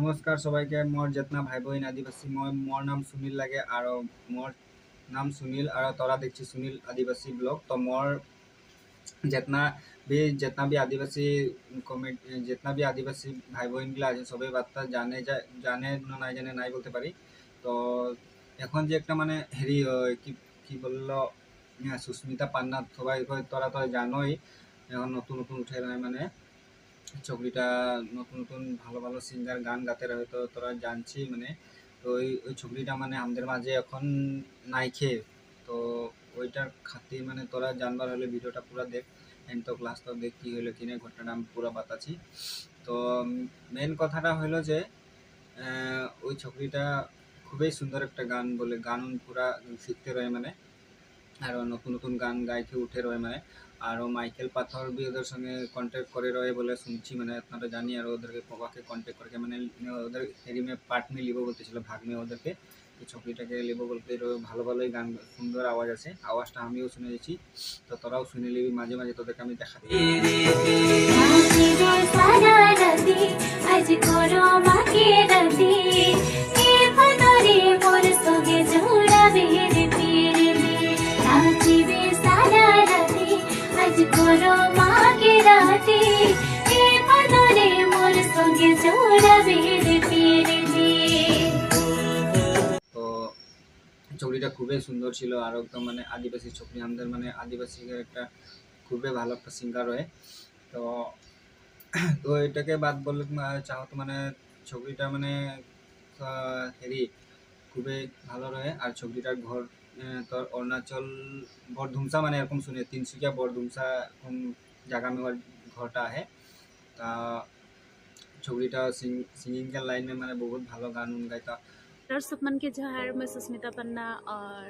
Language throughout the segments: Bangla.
নমস্কার সবাইকে। মোর যেতনা ভাই বোন আদিবাসী, মোর নাম সুনীল লাগে আর মোর নাম সুনীল আর তোরা দেখছি সুনীল আদিবাসী ব্লগ। তো মোর जितना भी आदिवासी जितना भी आदिवासी भाई बहन गुला আছে সবাই বার্তা জানে নাই জানে নাই বলতে পারি। তো এখন যে একটা মানে হেরি কি কি বললো সুস্মিতা পান্না, সবাই তোরা তো জানোই এখন নতুন নতুন উঠে রয় মানে ছবিটা নতুন নতুন ভালো ভালো সিঙ্গার গান গাতে রহে, তো তোরা জানছি মানে। তো ওই ছবিটা মানে আমাদের মাঝে এখন নাই খেয়ে, তো ওইটার খাতির মানে তোরা জানবার হলে ভিডিওটা পুরো দেখ, এন্ড তো ক্লাস তো দেখ কি হইলো কিনে ঘটনাটা আমি পুরো বাতাছি। তো মেন কথাটা হইলো যে ওই ছবিটা খুবই সুন্দর একটা গান বলে গান পুরা শিখতে রয়ে মানে, আর নতুন নতুন গান গাইতে উঠে রয়ে মানে। আর মাইকেল পাথর भी ওদের সঙ্গে কন্ট্যাক্ট করে রয়ে বলে শুনছি মানে, আপনারা জানি। আর ওদেরকে বাবাকে কন্ট্যাক্ট করে মানে ওদের হেরি में পার্ট में লিবো বলতেছিল, ভাগ में ওদেরকে এই ছবিটাকে লিবো বলতে ভালো ভালোই গান, সুন্দর আওয়াজ আছে, আওয়াজটা আমিও শুনে গেছি। তো তোরাও শুনে নিবি, মাঝে মাঝে তোদেরকে আমি দেখাচ্ছি। তো ছবিটা খুবই সুন্দর ছিল আর একদম মানে আদিবাসী ছবি, আমাদের মানে আদিবাসীদের একটা খুবই ভালো একটা সিঙ্গার হয়। তো তো এটাকে বাদ বললে চাও তো মানে ছবিটা মানে হেরি খুবই ভালো রয়ে। আর ছবিটার ঘর তোর অরুণাচল বরধুমসা মানে এরকম শুনে তিনসুকিয়া বরধুমসা এরকম জায়গা में ঘরটা আহে। তা ছবিটা सिंगिंग के लाइन में मैंने बहुत भालो गान उन गायता। दर्शक मन के जोहार, मैं सुस्मिता पन्ना और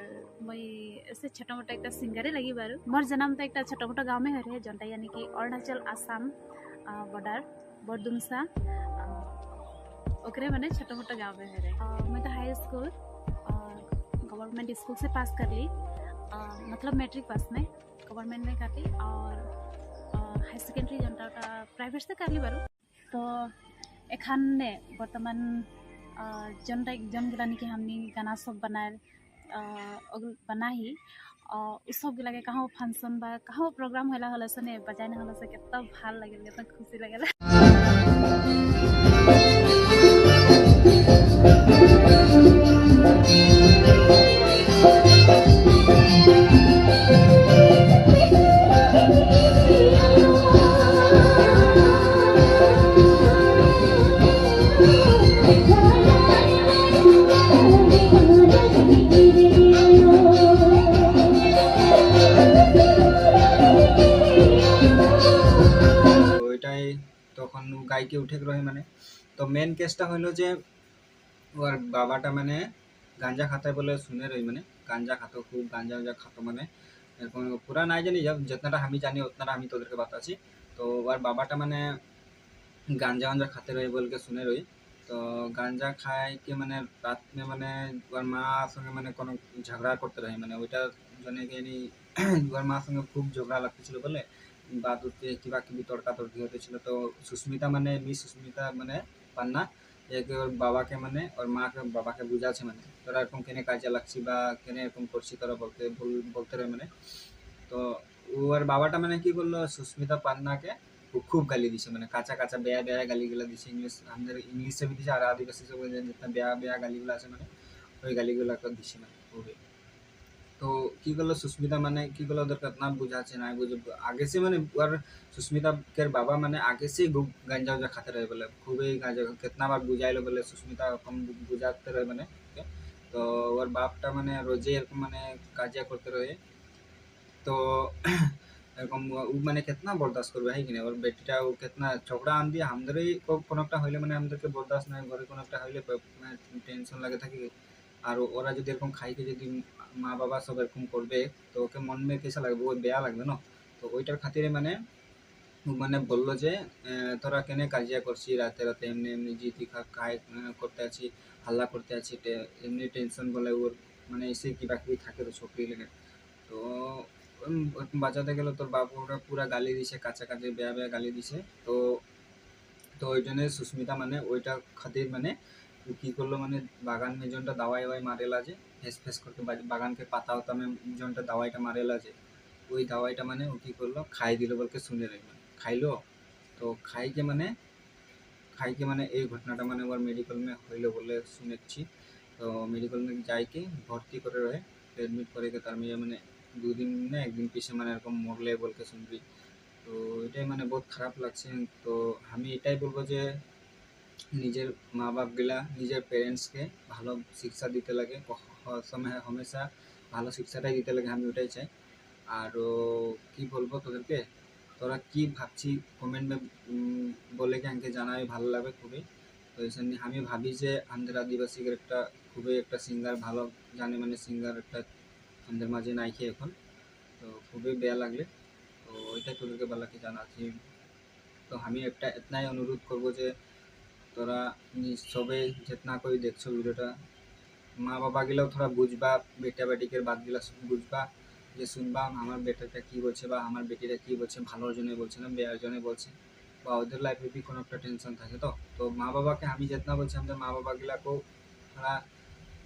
मैं ऐसे छोटा मोटा एक सिंगर लगी बारू। मोर जन्म तो एक छोटा मोटा गाँव में है जनता यानी कि अरुणाचल आसाम बॉर्डर बरदुमसा ओकरे मैंने छोटा मोटा गाँव में है। मैं तो हाई स्कूल गवर्नमेंट स्कूल से पास कर ली, मतलब मैट्रिक पास में गवर्नमेंट में कर ली, और हाई सेकेंडरी जनता प्राइवेट से कर ली बारू। तो एखाने बर्तमान जन गिला निकी हमनी गाना सब बनाही उस सब गिला के कहाँ फंक्शन बा कहाँ प्रोग्राम होला होला सने बजाने होला से कितना ভাল लगे, कितना खुशी लगे। তখন গাইকে উঠে রয়ে মানে। তো মেন কেসটা হইলো যে ওর বাবাটা মানে গাঞ্জা খাতে বলে শুনে রই মানে, গাঞ্জা খাতো, খুব গাঞ্জা খাতো মানে এরকম পুরা নাই জানি, जितनाটা আমি জানি उतनाটা আমি তোদেরকে বাতাছি। তো ওর বাবাটা মানে গাঞ্জা খাতে রয়ে বলকে শুনে রই। তো গাঞ্জা খায় কি মানে রাত में মানে ওর মা সঙ্গে মানে কোনো ঝগড়া করতে রহে মানে, ওইটা জন্য কি ওর মার সঙ্গে খুব ঝগড়া লাগতেছিল বলে বাদ উঠতে কিবা কিবি তর্কাতর্কি হতেছিল। তো সুস্মিতা মানে সুস্মিতা মানে পান্না ওর বাবাকে মানে ওর মাকে বাবাকে বুঝাচ্ছে মানে তোরা এরকম কেনে কাজে লাগছি বা কেনে এরকম করছি তোরা বলতে রয়ে মানে। তো ওর বাবাটা মানে কি করলো সুস্মিতা পান্নাকে খুব গালি দিছে মানে কাঁচা কাঁচা বেয়া বেয়া গালিগুলা দিছে, আমাদের ইংলিশে भी দিছে আর আদিবাসী সব जितना বেয়া বেয়া গালিগুলা আছে মানে ওই গালিগুলা দিছে মানে খুবই। तो की गलो सुस्मिता माने की गलो ओদের कितना बुझाছে না বুঝে आगे से মানে और सुस्मिता के बाबा माने आगे से गांजा उजा खाते रहे बोले, खूब ही गांजा कितना बार बुझाइलो बोले सुस्मिता कम बुझाते रहे माने। तो और बापटा माने रोजे এরকম মানে কাজিয়া করতে রয়ে। তো এরকম ও মানে कितना बर्दाश्त করবে है कि नहीं, और बेटीটা ও कितना ঝগড়া আন দিয়ে আমাদেরই কোনো একটা হইলে মানে আমাদেরকে বরদাস্ত নাই, ঘরে কোনো একটা হইলে টেনশন লাগে থাকে। আর ওরা যদি এরকম খাইকে যদি মা বাবা সব এরকম করবে তো ওকে মন में कैसा লাগবে, ও বেয়া লাগবে না। তো ওইটার খাতিরে মানে মানে বললো যে তোরা কেনে কাজিয়া করছি রাতে রাতে এমনি এমনি জিতি খাই করতে আছি, হাল্লা করতে আছি, এমনি টেনশন বলে ওর মানে এসে কিবা কিবি থাকে তো ছকরি লেগে। তো বাঁচাতে গেলে তোর বাবুরা পুরা গালি দিছে, কাছাকাছি বেয়া বেয়া গালি দিছে। তো তো ওই জন্য সুস্মিতা মানে ওইটা খাতির মানে ও কি করলো মানে বাগান में जोनটা दवाई ववाई मारेला যে फेस फेस करके बागान के पाता होता में जोनটা दवाईটা मारेला যে ওই दवाईটা মানে ও কি করলো খাই দিল বলকে শুনে রই মানে খাইলো। তো খাইকে মানে এই ঘটনাটা মানে ওর মেডিকেল में হইলো বলে শুনেছি। তো মেডিকেল में যাইকে ভর্তি করে রয়ে এডমিট করে তার মেয়ে মানে 2 দিন না 1 দিন পিছে মানে এরকম মরলে বলকে শুনবি। তো এটাই মানে বহুত খারাপ লাগছে। তো আমি এটাই বলবো যে নিজের মা বাপগুলা নিজের পেরেন্টসকে ভালো শিক্ষা দিতে লাগে, সময় হমেশা ভালো শিক্ষাটাই দিতে লাগে, আমি ওটাই চাই। আরও কি বলবো তোদেরকে, তোরা কি ভাবছি কমেন্টে বলে কি আমাকে জানাই, ভালো লাগবে খুবই। তো এই জন্য আমি ভাবি যে আমাদের আদিবাসীদের একটা খুবই একটা সিঙ্গার ভালো জানে মানে সিঙ্গার একটা আমাদের মাঝে নাইকে এখন। তো খুবই বেয়া লাগলে। তো ওইটাই তোদেরকে বেলাকে জানাচ্ছি। তো আমি একটা এতনাই অনুরোধ করবো যে তোরা সবে जितना कोई देखছো ভিডিওটা মা বাবাগুলাও থোড়া বুঝবা, বেটা বেটিকের বাতগুলা বুঝবা, যে শুনবা আমার বেটাটা কি বলছে বা আমার বেটিটা কি বলছে, ভালোর জন্য বলছে না বেয়ার জন্য বলছে, বা ওদের লাইফে भी কোনো একটা টেনশন থাকে। তো মা বাবাকে আমি जितना বলছি আমাদের মা বাবাগুলাকেও থোড়া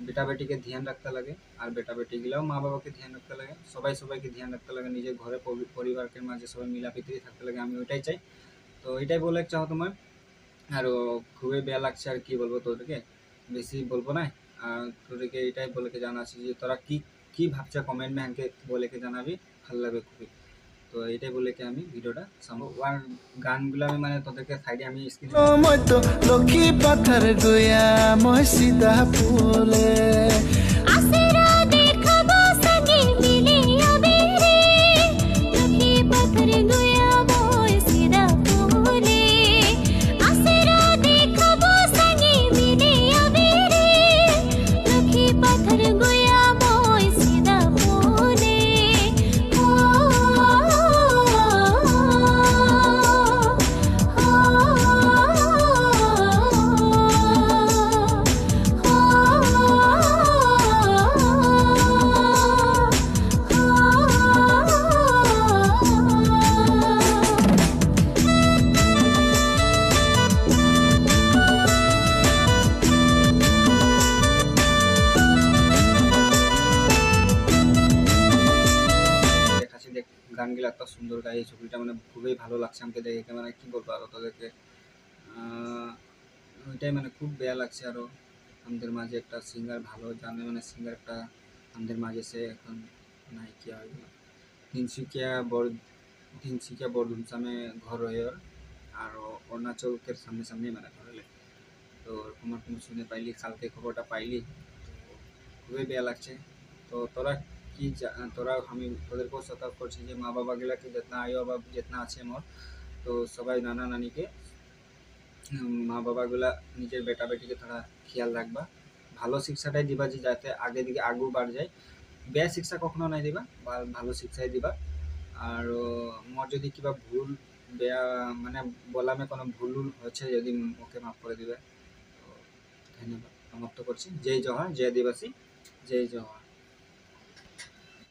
বেটা বেটিকে ধ্যান রাখতে লাগে, আর বেটা বেটিগুলাও মা বাবাকে ধ্যান রাখতে লাগে, সবাই সবাইকে ধ্যান রাখতে লাগে, নিজের ঘরে পরিবারকে মাঝে সবাই মিলাপ্রীতি থাকতে লাগে, আমি ওইটাই চাই। তো এটাই বলে চাও তোমার। আরও খুবই বেয়া লাগছে, আর কি বলবো তোদেরকে, বেশি বলবো না। আর তোদেরকে এটাই বলেকে জানাচ্ছি যে তোরা কি কি ভাবছে কমেন্ট में আমাকে বলেকে জানাবি, ভালো লাগবে খুবই। তো এটাই বলেকে আমি ভিডিওটা আর গানগুলো আমি মানে তোদেরকে সাইডে আমি স্ক্রিন মই তো লক্ষী পাথার গয়া মই সিধা ফুলে आसरा देखबो संगे मिले अबेरे लखी पत्थर गया बोय सिरा फूले आसरा देखबो संगे मिले अबेरे लखी पत्थर गया बोय सिरा फूले हो দেখাচ্ছি দেখ গানগুলো এত সুন্দর গায়ে, এই ছবিটা মানে খুবই ভালো লাগছে আমাকে দেখে, মানে কি বলবো আরো তোদেরকে। ওইটাই মানে খুব বেয়া লাগছে। আরও আমাদের মাঝে একটা সিঙ্গার ভালো জানে মানে সিঙ্গার একটা আমাদের মাঝে সে এখন নাই কিয়া হয়ে গেল। তিনসুকিয়া বরধুমসামে ঘর রয়ে ওর, আর অরুণাচলকে সামনে সামনে মানে ঘর হলে। তো ওরকম তুমি শুনে পাইলি, কালকে খবরটা পাইলি, তো খুবই বেয়া লাগছে। তো তোরা কি তোরা আমি তোদেরকেও সতর্ক করছি যে মা বাবাগুলাকে যেতনা আয় বাবা যেতনা আছে মোর, তো সবাই নানা নানিকে মা বাবাগুলা নিজের বেটা বেটিকে থোড়া খেয়াল রাখবা, ভালো শিক্ষাটাই দিবা যে যাতে আগে দিকে আগু বাড় যায়, বেয়া শিক্ষা কখনো নাই দিবা, ভালো শিক্ষাই দিবা। আর মোর যদি কিবা ভুল বেয়া মানে বলামে কোনো ভুল হচ্ছে যদি ওকে মাফ করে দিবে। তো ধন্যবাদ, সমাপ্ত করছি। জয় জওহার, জয় আদিবাসী, জয় জওহার।